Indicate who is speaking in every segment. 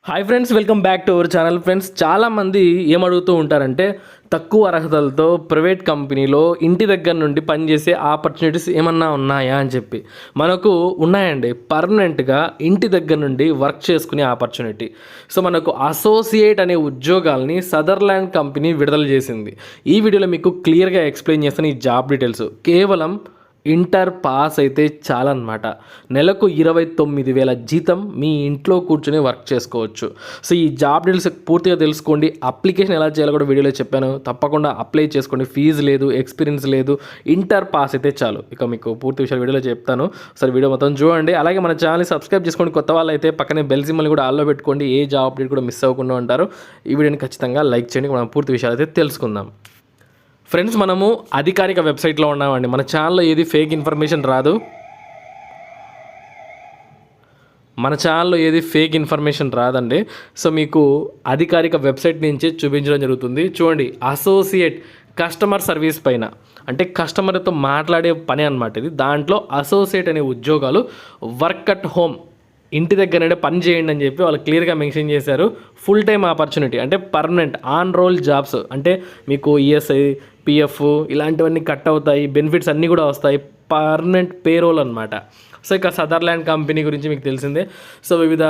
Speaker 1: Hi friends, welcome back to our channel. Friends, చాలామంది ఏమడుగుతూ ఉంటారంటే తక్కువ అర్హతలతో ప్రైవేట్ కంపెనీలో ఇంటి దగ్గర నుండి పనిచేసే ఆపర్చునిటీస్ ఏమన్నా ఉన్నాయా అని చెప్పి. మనకు ఉన్నాయండి, పర్మనెంట్గా ఇంటి దగ్గర నుండి వర్క్ చేసుకునే ఆపర్చునిటీ. సో మనకు అసోసియేట్ అనే ఉద్యోగాల్ని సదర్లాండ్ కంపెనీ విడుదల చేసింది. ఈ వీడియోలో మీకు క్లియర్గా ఎక్స్ప్లెయిన్ చేస్తాను ఈ జాబ్ డీటెయిల్స్. కేవలం ఇంటర్ పాస్ అయితే చాలన్నమాట. నెలకు 29,000 జీతం, మీ ఇంట్లో కూర్చొని వర్క్ చేసుకోవచ్చు. సో ఈ జాబ్ డీటెయిల్స్ పూర్తిగా తెలుసుకోండి. అప్లికేషన్ ఎలా చేయాలో కూడా వీడియోలో చెప్పాను, తప్పకుండా అప్లై చేసుకోండి. ఫీజు లేదు, ఎక్స్పీరియన్స్ లేదు, ఇంటర్ పాస్ అయితే చాలు. ఇక మీకు పూర్తి విషయాలు వీడియోలో చెప్తాను. సరే, వీడియో మొత్తం చూడండి. అలాగే మన ఛానల్ని సబ్స్క్రైబ్ చేసుకోండి. కొత్త వాళ్ళు అయితే పక్కనే బెల్ సింబల్ని కూడా ఆల్లో పెట్టుకోండి. ఏ జాబ్ అప్డేట్ కూడా మిస్ అవ్వకుండా ఉంటారు. ఈ వీడియోని ఖచ్చితంగా లైక్ చేయండి. మనం పూర్తి విషయాలు అయితే తెలుసుకుందాం. ఫ్రెండ్స్, మనము అధికారిక వెబ్సైట్లో ఉన్నామండి. మన ఛానల్లో ఏది ఫేక్ ఇన్ఫర్మేషన్ రాదు. రాదండి. సో మీకు అధికారిక వెబ్సైట్ నుంచి చూపించడం జరుగుతుంది. చూడండి, అసోసియేట్ కస్టమర్ సర్వీస్ పైన, అంటే కస్టమర్తో మాట్లాడే పని అన్నమాట ఇది. దాంట్లో అసోసియేట్ అనే ఉద్యోగాలు వర్క్ అట్ హోమ్, ఇంటి దగ్గరనే పని చేయండి అని చెప్పి వాళ్ళు క్లియర్గా మెన్షన్ చేశారు. ఫుల్ టైం ఆపర్చునిటీ, అంటే పర్మనెంట్ ఆన్ రోల్ జాబ్స్. అంటే మీకు ఈఎస్ఐ, పిఎఫ్ ఇలాంటివన్నీ కట్ అవుతాయి, బెనిఫిట్స్ అన్నీ కూడా వస్తాయి. పర్మనెంట్ పేరోల్ అనమాట. సో ఇక సదర్లాండ్ కంపెనీ గురించి మీకు తెలిసిందే. సో వివిధ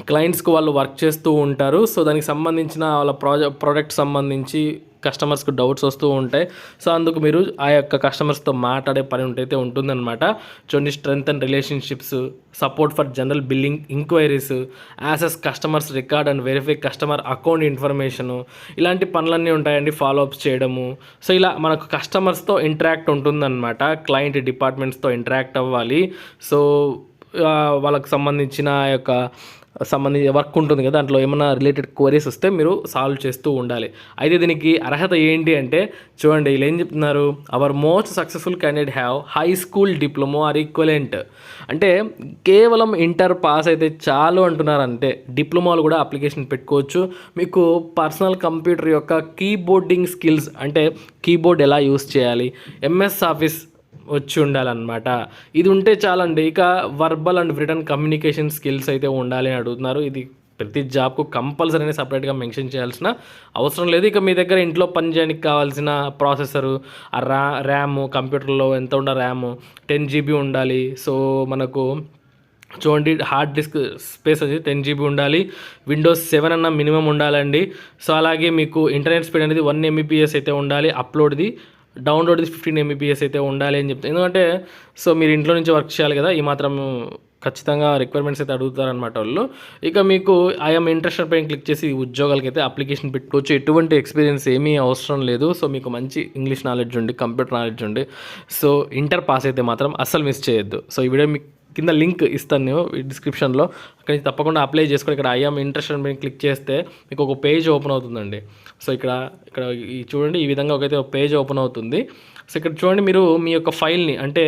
Speaker 1: క్లయింట్స్కి వాళ్ళు వర్క్ చేస్తూ ఉంటారు. సో దానికి సంబంధించిన వాళ్ళ ప్రోడక్ట్ సంబంధించి కస్టమర్స్కి డౌట్స్ వస్తూ ఉంటాయి. సో అందుకు మీరు ఆ యొక్క కస్టమర్స్తో మాట్లాడే పని అయితే ఉంటుందన్నమాట. చూడండి, strength and relationships, support for general billing enquiries, access customers record and verify customer account information, ఇలాంటి పనులన్నీ ఉంటాయండి. ఫాలోఅప్స్ చేయడము. సో ఇలా మనకు కస్టమర్స్తో ఇంటరాక్ట్ ఉంటుందన్నమాట. క్లయింట్ డిపార్ట్మెంట్స్తో ఇంటరాక్ట్ అవ్వాలి. సో వాళ్ళకి సంబంధించిన వర్క్ ఉంటుంది కదా, దాంట్లో ఏమైనా రిలేటెడ్ క్వరీస్ వస్తే మీరు సాల్వ్ చేస్తూ ఉండాలి. అయితే దీనికి అర్హత ఏంటి అంటే చూడండి, వీళ్ళు ఏం చెప్తున్నారు, our most successful candidate have high school diploma or equivalent. అంటే కేవలం ఇంటర్ పాస్ అయితే చాలు అంటున్నారు. అంటే డిప్లొమాలు కూడా అప్లికేషన్ పెట్టుకోవచ్చు. మీకు పర్సనల్ కంప్యూటర్ యొక్క కీబోర్డింగ్ స్కిల్స్, అంటే కీబోర్డ్ ఎలా యూస్ చేయాలి, ఎంఎస్ ఆఫీస్ వచ్చి ఉండాలన్నమాట. ఇది ఉంటే చాలండి. ఇక verbal and return communication skills అయితే ఉండాలి అని అడుగుతున్నారు. ఇది ప్రతి జాబ్కు కంపల్సరీ సపరేట్గా మెన్షన్ చేయాల్సిన అవసరం లేదు. ఇక మీ దగ్గర ఇంట్లో పని చేయడానికి కావాల్సిన ప్రాసెసరు, ర్యామ్, కంప్యూటర్లో ఎంత ఉండాలి, ర్యామ్ 10 GB ఉండాలి. సో మనకు చూడండి, హార్డ్ డిస్క్ స్పేస్ వచ్చి 10 GB ఉండాలి. విండోస్ 7 అన్న మినిమం ఉండాలండి. సో అలాగే మీకు ఇంటర్నెట్ స్పీడ్ అనేది 1 Mbps అయితే ఉండాలి. అప్లోడ్ది, డౌన్లోడ్ది 15 Mbps అయితే ఉండాలి అని చెప్తాను. ఎందుకంటే సో మీరు ఇంట్లో నుంచి వర్క్ చేయాలి కదా, ఈ మాత్రం ఖచ్చితంగా రిక్వైర్మెంట్స్ అయితే అడుగుతారనమాట వాళ్ళు. ఇక మీకు ఐఎమ్ ఇంట్రెస్టెడ్ పైన క్లిక్ చేసి ఉద్యోగాలకి అయితే అప్లికేషన్ పెట్టుకోవచ్చు. ఎటువంటి ఎక్స్పీరియన్స్ ఏమీ అవసరం లేదు. సో మీకు మంచి ఇంగ్లీష్ నాలెడ్జ్ ఉండి, కంప్యూటర్ నాలెడ్జ్ ఉండి, సో ఇంటర్ పాస్ అయితే మాత్రం అస్సలు మిస్ చేయొద్దు. సో ఈ వీడియో మీకు కింద లింక్ ఇస్తాను నేను డిస్క్రిప్షన్లో, అక్కడి నుంచి తప్పకుండా అప్లై చేసుకొని ఇక్కడ ఐఎమ్ ఇంట్రెస్టెడ్ పైన క్లిక్ చేస్తే మీకు ఒక పేజ్ ఓపెన్ అవుతుందండి. సో ఇక్కడ చూడండి, ఈ విధంగా ఒక పేజ్ ఓపెన్ అవుతుంది. సో ఇక్కడ చూడండి, మీరు మీ యొక్క ఫైల్ని, అంటే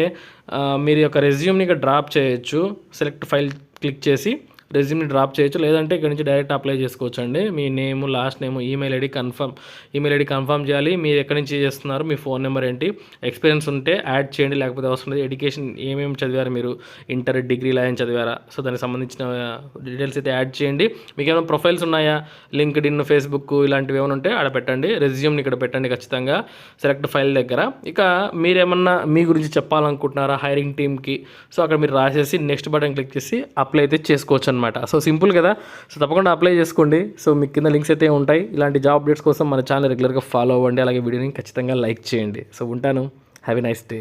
Speaker 1: మీరు యొక్క రెజ్యూమ్ని ఇక్కడ డ్రాప్ చేయొచ్చు. సెలెక్ట్ ఫైల్ క్లిక్ చేసి రెజ్యూమ్ని డ్రాప్ చేయొచ్చు, లేదంటే ఇక్కడ నుంచి డైరెక్ట్ అప్లై చేసుకోవచ్చు అండి. మీ name, last name, email ID confirm చేయాలి. మీరు ఎక్కడి నుంచి చేస్తున్నారు, మీ ఫోన్ నెంబర్ ఏంటి, ఎక్స్పీరియన్స్ ఉంటే యాడ్ చేయండి, లేకపోతే అవసరం లేదు. ఎడ్యుకేషన్ ఏమేమి చదివారు, మీరు ఇంటర్, డిగ్రీ, లైన్ చదివారా, సో దానికి సంబంధించిన డీటెయిల్స్ అయితే యాడ్ చేయండి. మీకు ఏమైనా ప్రొఫైల్స్ ఉన్నాయా, లింక్డ్ ఇన్, ఫేస్బుక్ ఇలాంటివి ఏమైనా ఉంటే ఆడ పెట్టండి. రెజ్యూమ్ని ఇక్కడ పెట్టండి ఖచ్చితంగా సెలెక్ట్ ఫైల్ దగ్గర. ఇక మీరేమన్నా మీ గురించి చెప్పాలనుకుంటున్నారా హైరింగ్ టీమ్కి, సో అక్కడ మీరు రాసేసి నెక్స్ట్ బటన్ క్లిక్ చేసి అప్లై అయితే చేసుకోవచ్చు అనమాట. సో సింపుల్ కదా. సో తప్పకుండా అప్లై చేసుకోండి. సో మీకు కింద లింక్స్ అయితే ఉంటాయి. ఇలాంటి జాబ్ అప్డేట్స్ కోసం మన ఛానల్ రెగ్యులర్గా ఫాలో అవ్వండి. అలాగే వీడియోని ఖచ్చితంగా లైక్ చేయండి. సో ఉంటాను. Have a nice day.